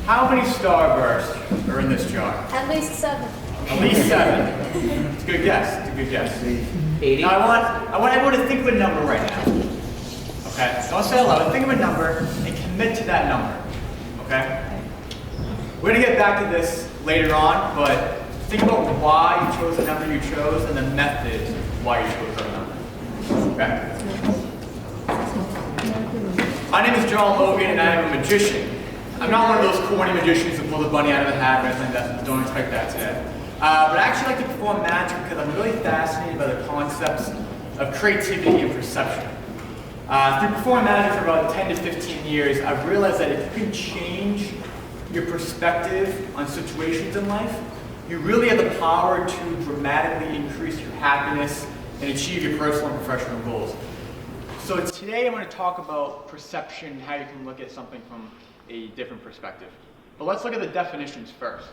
How many starbursts are in this jar? At least 7. At least 7. It's a good guess. It's a good guess. 80. Now I want everyone to think of a number right now. Okay? Don't say it loud. Think of a number and commit to that number. Okay? We're going to get back to this later on, but think about why you chose the number you chose and the method why you chose that number. Okay? My name is Logan, and I am a magician. I'm not one of those corny magicians that pull the bunny out of the hat or anything like that. Don't expect that today. But I actually like to perform magic because I'm really fascinated by the concepts of creativity and perception. Through performing magic for about 10 to 15 years, I've realized that if you can change your perspective on situations in life, you really have the power to dramatically increase your happiness and achieve your personal and professional goals. So today I'm going to talk about perception, how you can look at something from a different perspective. But let's look at the definitions first.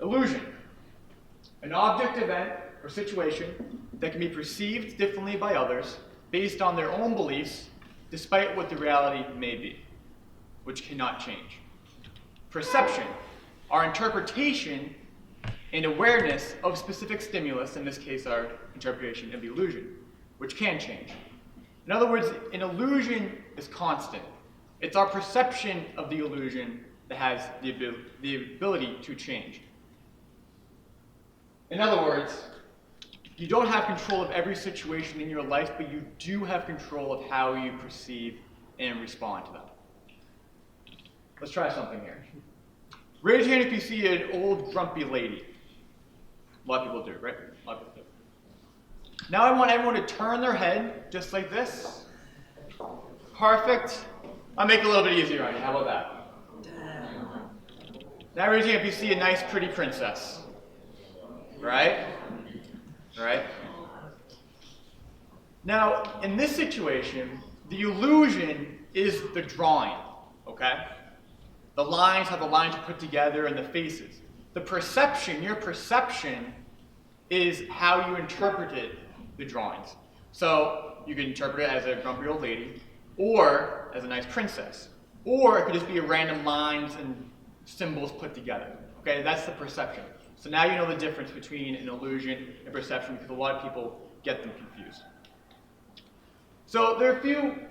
Illusion. An object, event, or situation that can be perceived differently by others based on their own beliefs, despite what the reality may be, which cannot change. Perception. Our interpretation and awareness of specific stimulus, in this case our interpretation of the illusion, which can change. In other words, an illusion is constant. It's our perception of the illusion that has the ability to change. In other words, you don't have control of every situation in your life, but you do have control of how you perceive and respond to them. Let's try something here. Raise your hand if you see an old grumpy lady. A lot of people do, right? A lot of people do. Now I want everyone to turn their head just like this. Perfect. I'll make it a little bit easier on you. How about that? Now raise your hand if you see a nice, pretty princess. Right? Right? Now, in this situation, the illusion is the drawing, okay? The lines, how the lines are put together, and the faces. The perception, your perception, is how you interpreted the drawings. So you can interpret it as a grumpy old lady, or as a nice princess. Or it could just be random lines and symbols put together. Okay, that's the perception. So now you know the difference between an illusion and perception, because a lot of people get them confused. So there are a few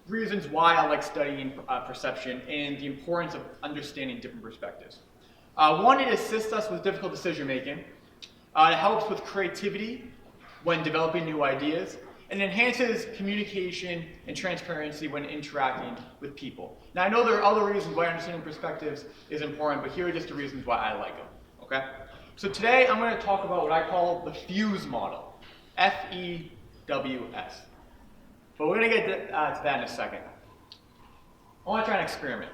reasons why I like studying perception and the importance of understanding different perspectives. One, it assists us with difficult decision making. It helps with creativity when developing new ideas, and enhances communication and transparency when interacting with people. Now I know there are other reasons why understanding perspectives is important, but here are just the reasons why I like them. Okay? So today I'm going to talk about what I call the FEWS model. F-E-W-S. But we're going to get to that in a second. I want to try an experiment.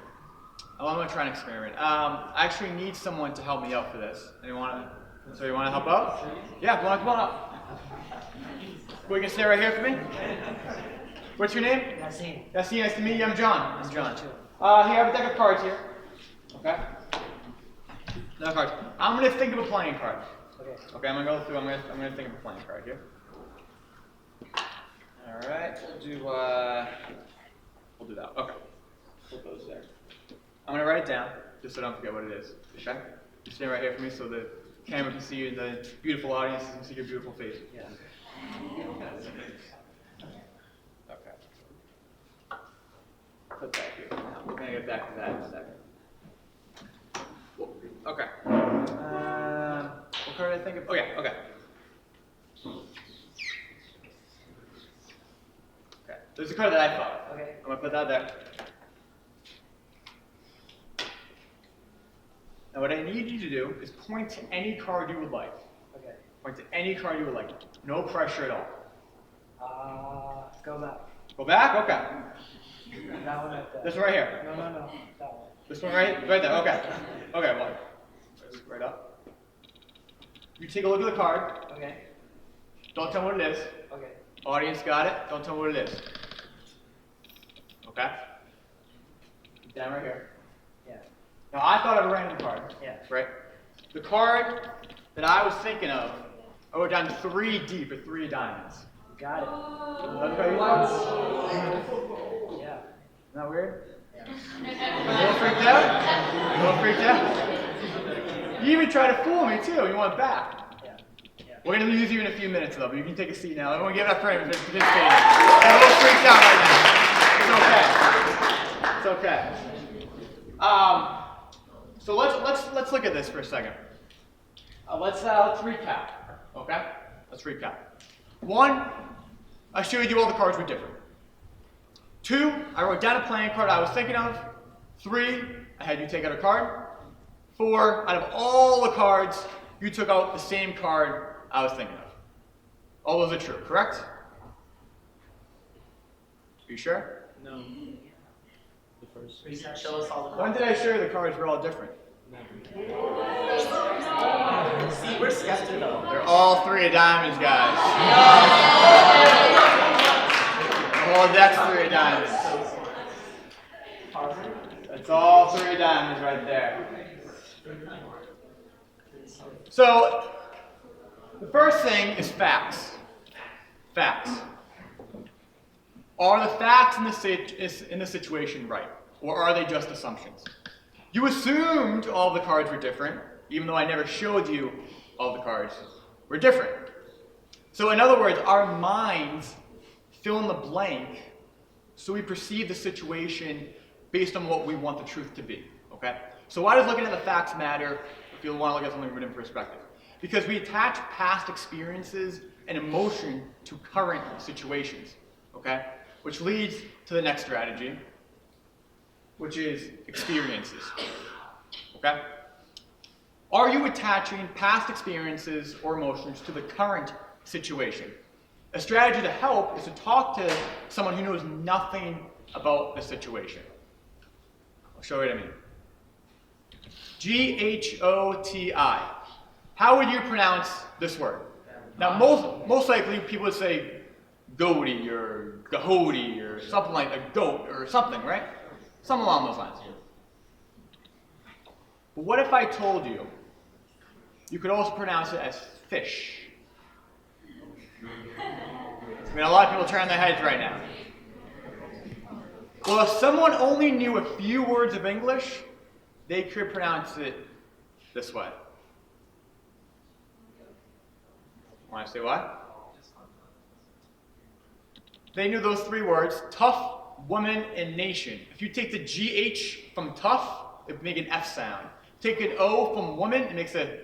I actually need someone to help me out for this. So you want to help out? Yeah, come on up. Well, you can stay right here for me. What's your name? Yassine. Yassine, nice to meet you. I'm John. Here, I have a deck of cards here. Okay? Deck of cards. I'm going to think of a playing card. Okay, I'm going to go through. I'm going to think of a playing card here. All right, we'll do that. Okay, put those there. I'm gonna write it down just so I don't forget what it is. Okay, you stay right here for me so the camera can see you and the beautiful audience can see your beautiful face. Yeah. Okay. Put that here. We're gonna get back to that in a second. Okay. What card did I think of? Oh yeah. Okay. There's a card that I thought. Okay. I'm going to put that there. Now what I need you to do is point to any card you would like. Okay. Point to any card you would like. No pressure at all. Go back. Go back? Okay. That one right there. This one right here. No. That one. This one right there? Okay. Okay, well, right up. You take a look at the card. Okay. Don't tell me what it is. Okay. Audience got it. Don't tell me what it is. Okay? Down right here. Yeah. Now I thought of a random card. Yeah. Right? The card that I was thinking of, I wrote down 3D for 3 diamonds. Got it. Okay. Yeah. Now we're weird? A little freaked out? A little freaked out? You even tried to fool me too. You went back. We're going to use you in a few minutes though, but you can take a seat now. Everyone give it up for him for participating. I'm a little freaked out right now. It's okay. It's okay. So let's look at this for a second. Let's recap. Okay? Let's recap. 1, I showed you all the cards were different. 2, I wrote down a playing card I was thinking of. 3, I had you take out a card. 4, out of all the cards, you took out the same card I was thinking of. All those are true, correct? Are you sure? No. The first. Reset, show us all the When did I show you the cards were all different? See, we're skeptical. They're all 3 of diamonds, guys. The whole deck's 3 of diamonds. It's all 3 of diamonds right there. So, the first thing is facts. Facts. Are the facts in the situation right? Or are they just assumptions? You assumed all the cards were different, even though I never showed you all the cards were different. So in other words, our minds fill in the blank so we perceive the situation based on what we want the truth to be. Okay? So why does looking at the facts matter if you want to look at something from a different perspective? Because we attach past experiences and emotion to current situations. Okay? Which leads to the next strategy, which is experiences. Okay? Are you attaching past experiences or emotions to the current situation? A strategy to help is to talk to someone who knows nothing about the situation. I'll show you what I mean. G-H-O-T-I. How would you pronounce this word? Now, most likely people would say goaty or gahody or something like a goat or something, right? Something along those lines. But what if I told you you could also pronounce it as fish? I mean, a lot of people turn their heads right now. Well, if someone only knew a few words of English, they could pronounce it this way. Want to say what? They knew those 3 words, tough, woman, and nation. If you take the GH from tough, it would make an F sound. Take an O from woman, it makes a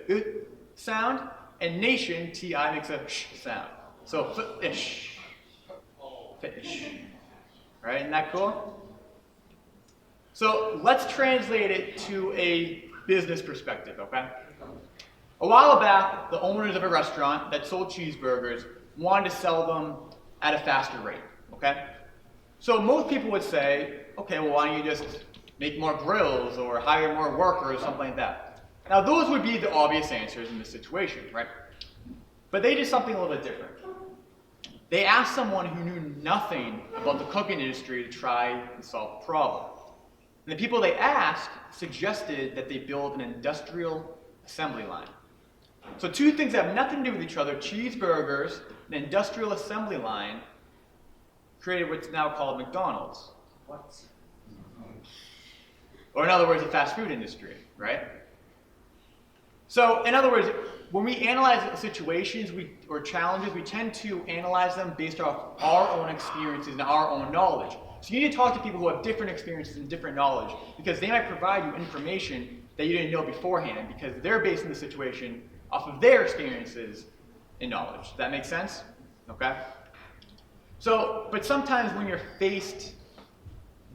sound. And nation, T-I, makes a sh sound. So, fish. Fish. Right, isn't that cool? So, let's translate it to a business perspective, okay? A while back, the owners of a restaurant that sold cheeseburgers wanted to sell them at a faster rate, okay? So most people would say, okay, well, why don't you just make more grills or hire more workers or something like that? Now, those would be the obvious answers in this situation, right? But they did something a little bit different. They asked someone who knew nothing about the cooking industry to try and solve the problem. And the people they asked suggested that they build an industrial assembly line. So 2 things that have nothing to do with each other, cheeseburgers, an industrial assembly line, created what's now called McDonald's. What? Or in other words, the fast food industry, right? So in other words, when we analyze situations or challenges, we tend to analyze them based off our own experiences and our own knowledge. So you need to talk to people who have different experiences and different knowledge, because they might provide you information that you didn't know beforehand, because they're basing the situation off of their experiences and knowledge. Does that make sense? Okay? So, but sometimes when you're faced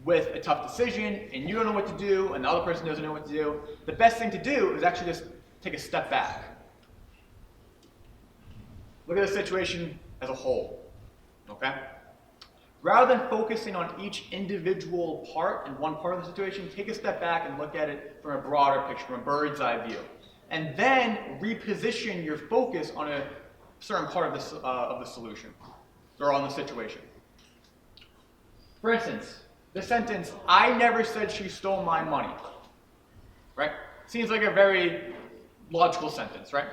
with a tough decision and you don't know what to do and the other person doesn't know what to do, the best thing to do is actually just take a step back. Look at the situation as a whole. Okay? Rather than focusing on each individual part and one part of the situation, take a step back and look at it from a broader picture, from a bird's eye view. And then reposition your focus on a certain part of the solution, or on the situation. For instance, the sentence, I never said she stole my money. Right? Seems like a very logical sentence, right?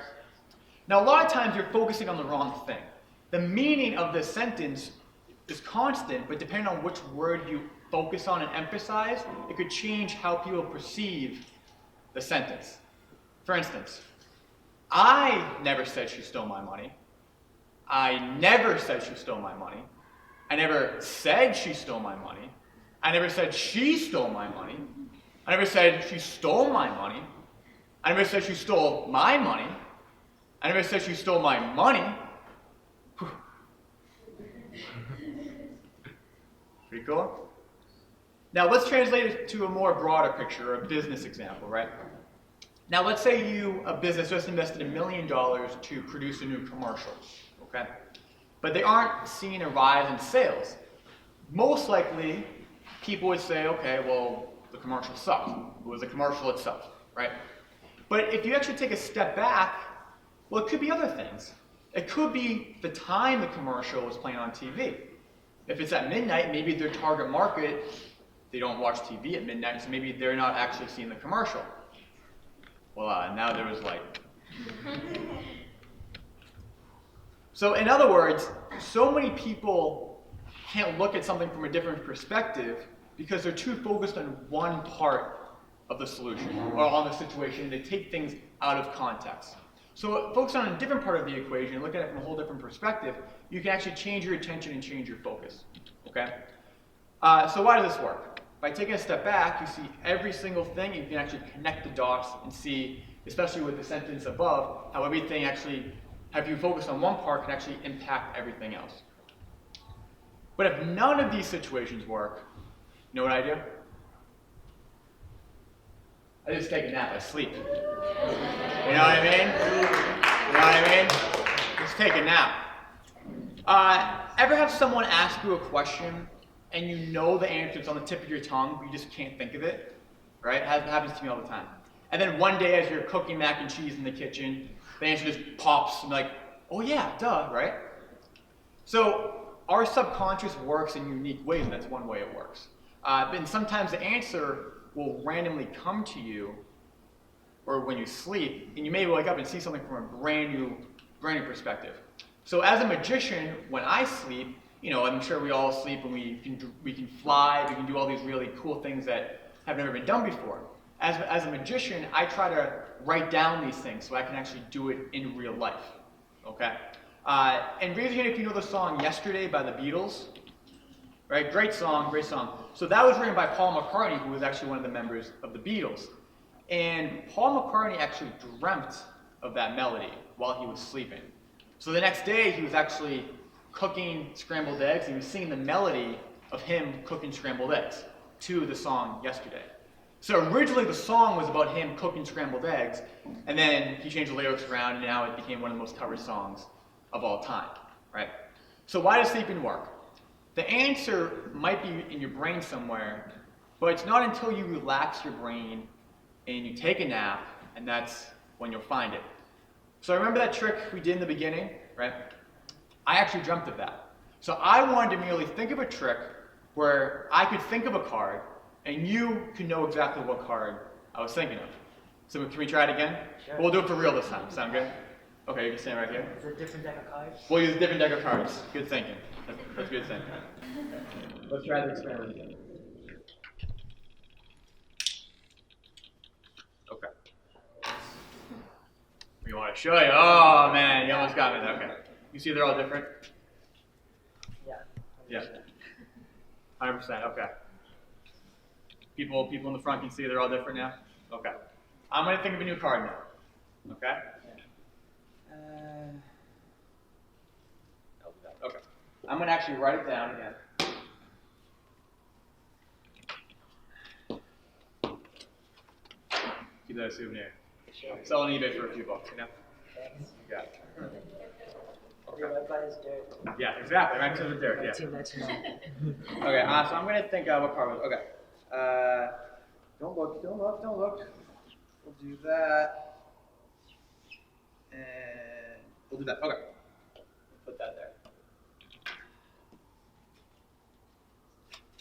Now, a lot of times you're focusing on the wrong thing. The meaning of this sentence is constant, but depending on which word you focus on and emphasize, it could change how people perceive the sentence. For instance, I never said she stole my money. I never said she stole my money. I never said she stole my money. I never said she stole my money. I never said she stole my money. I never said she stole my money. I never said she stole my money. Pretty cool? Now let's translate it to a more broader picture, a business example, right? Now let's say you, a business, just invested $1 million to produce a new commercial, okay? But they aren't seeing a rise in sales. Most likely, people would say, okay, well, the commercial sucked. It was the commercial itself, right? But if you actually take a step back, well, it could be other things. It could be the time the commercial was playing on TV. If it's at midnight, maybe their target market, they don't watch TV at midnight, so maybe they're not actually seeing the commercial. Well, now there was light. So in other words, so many people can't look at something from a different perspective because they're too focused on one part of the solution or on the situation. They take things out of context. So focus on a different part of the equation, look at it from a whole different perspective, you can actually change your attention and change your focus. Okay? So why does this work? By taking a step back, you see every single thing, you can actually connect the dots and see, especially with the sentence above, how everything actually, if you focus on one part, can actually impact everything else. But if none of these situations work, you know what I do? I just take a nap, I sleep. You know what I mean? You know what I mean? Just take a nap. Ever have someone ask you a question and you know the answer is on the tip of your tongue, but you just can't think of it? Right? It happens to me all the time. And then one day as you're cooking mac and cheese in the kitchen, the answer just pops and like, oh yeah, duh, right? So our subconscious works in unique ways, and that's one way it works. And sometimes the answer will randomly come to you, or when you sleep, and you may wake up and see something from a brand new perspective. So as a magician, when I sleep, you know, I'm sure we all sleep and we can fly, we can do all these really cool things that have never been done before. As a magician, I try to write down these things so I can actually do it in real life. Okay? And raise your hand if you know the song "Yesterday" by the Beatles. Right? Great song, great song. So that was written by Paul McCartney, who was actually one of the members of the Beatles. And Paul McCartney actually dreamt of that melody while he was sleeping. So the next day, he was actually cooking scrambled eggs. He was singing the melody of him cooking scrambled eggs to the song "Yesterday." So originally the song was about him cooking scrambled eggs, and then he changed the lyrics around, and now it became one of the most covered songs of all time, right? So why does sleeping work? The answer might be in your brain somewhere, but it's not until you relax your brain and you take a nap, and that's when you'll find it. So remember that trick we did in the beginning, right? I actually dreamt of that. So I wanted to merely think of a trick where I could think of a card, and you can know exactly what card I was thinking of. So can we try it again? Sure. We'll do it for real this time. Sound good? Okay, you can stand right here. Is it a different deck of cards? We'll use a different deck of cards. Good thinking. That's good thinking. Let's try the experiment again. Okay. We want to show you. Oh man, you almost got me. Okay. You see they're all different? Yeah. Yeah. 100%. Okay. People in the front can see they're all different now? Okay. I'm going to think of a new card now. Okay? Okay. I'm going to actually write it down again. Keep that a souvenir. Sure. Sell on eBay for a few bucks, you know? Thanks. You got it. Your website is dirt. Yeah, exactly. Right to the dirt, yeah. 1999. Okay, so I'm going to think of what card was. Okay. Don't look. We'll do that. And we'll do that. Okay. Put that there.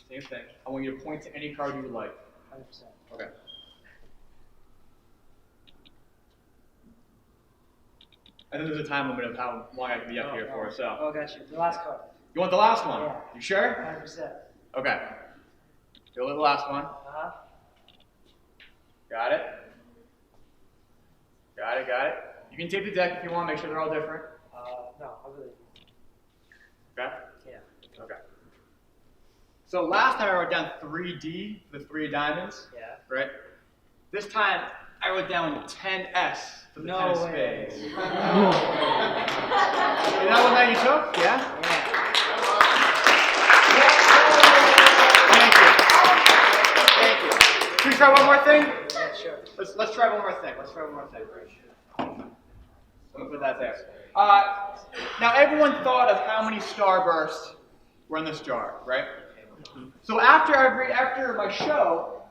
Same thing. I want you to point to any card you would like. 100%. Okay. I think there's a time limit of how long I can be up here for, so. Oh, got you. The last card. You want the last one? Yeah. You sure? 100%. Okay. Go with the last one. Uh-huh. Got it. Got it, got it. You can take the deck if you want, make sure they're all different. No, I really. Okay? Yeah. Okay. So last time I wrote down 3D, the 3 diamonds. Yeah. Right? This time I wrote down 10S for the 10 of spades. Is that what that you took? Yeah? Yeah. Thank you. Can we try one more thing? Yeah, sure. Let's try one more thing. Let's try one more thing. Let me put that there. Now everyone thought of how many starbursts were in this jar, right? So after my show,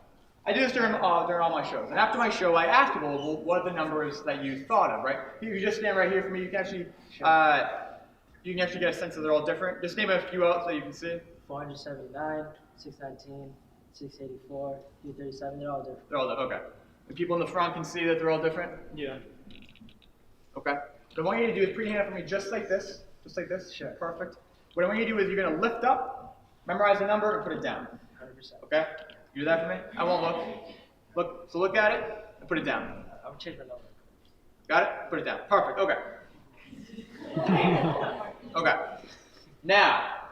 I do this during all my shows, and after my show, I asked people, well, what are the numbers that you thought of, right? You just stand right here for me. You can actually get a sense that they're all different. Just name a few out so you can see. 479, 619, 684, 337. They're all different. They're all different. Okay. And people in the front can see that they're all different. Yeah. Okay. What I want you to do is put your hand up for me just like this. Just like this. Sure. Perfect. What I want you to do is you're going to lift up, memorize the number, and put it down. 100%. Okay? You do that for me? I won't look. Look. So look at it and put it down. I'm changing my number. Got it? Put it down. Perfect. Okay. Okay. Now,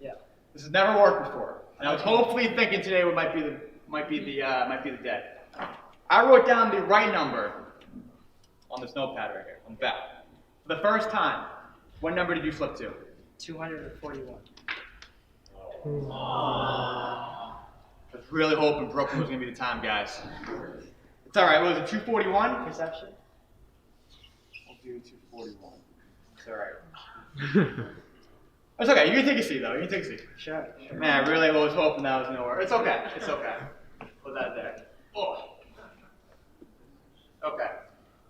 Yeah. this has never worked before, and I was hopefully thinking today what might be the dead. I wrote down the right number on this notepad right here on the back. For the first time, what number did you flip to? 241. I was really hoping Brooklyn was going to be the time, guys. It's all right. What was it, 241? Perception? I'll do 241. It's all right. It's okay. You can take a seat, though. You can take a seat. Sure. Man, I really was hoping that was nowhere. It's okay. It's okay. Put that there. Oh. Okay.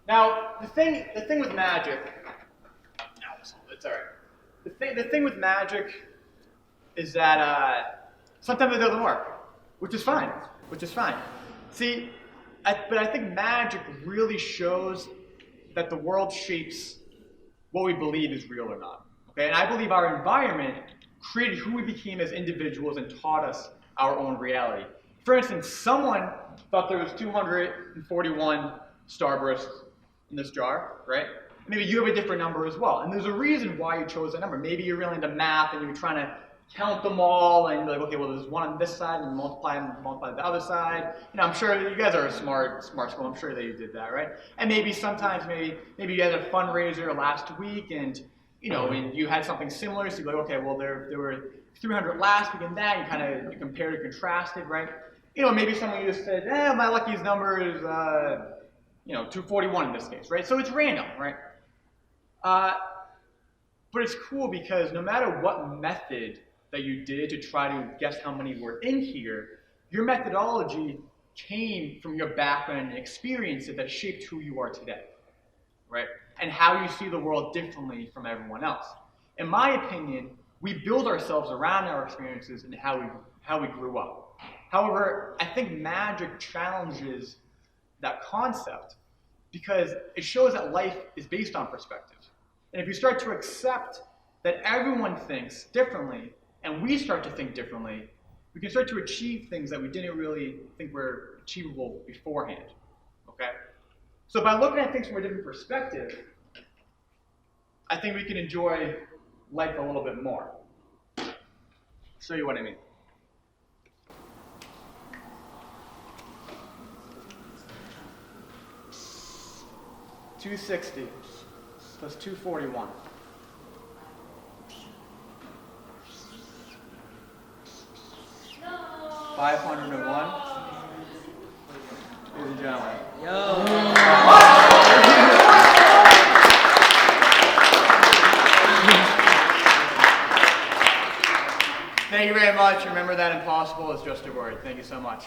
Now, the thing with magic. No, it's all right. The thing with magic is that sometimes it doesn't work, which is fine. Which is fine. See, but I think magic really shows that the world shapes what we believe is real or not. Okay, and I believe our environment created who we became as individuals and taught us our own reality. For instance, someone thought there was 241 starbursts in this jar, right? Maybe you have a different number as well, and there's a reason why you chose that number. Maybe you're really into math and you're trying to count them all, and you're like, okay, well, there's one on this side, and multiply the other side. You know, I'm sure you guys are a smart school. I'm sure that you did that, right? And maybe sometimes, maybe you had a fundraiser last week, and and you had something similar, so you're like, okay, well, there were 300 last week, and that you kind of compared and contrasted, right? Maybe someone just said, my luckiest number is 241 in this case, right? So it's random, right? But it's cool because no matter what method that you did to try to guess how many were in here, your methodology came from your background and experiences that shaped who you are today, right? And how you see the world differently from everyone else. In my opinion, we build ourselves around our experiences and how we grew up. However, I think magic challenges that concept because it shows that life is based on perspective. And if you start to accept that everyone thinks differently, and we start to think differently, we can start to achieve things that we didn't really think were achievable beforehand, okay? So by looking at things from a different perspective, I think we can enjoy life a little bit more. I'll show you what I mean. $260 plus 241. $501. Ladies and gentlemen. Thank you very much. Remember that impossible is just a word. Thank you so much.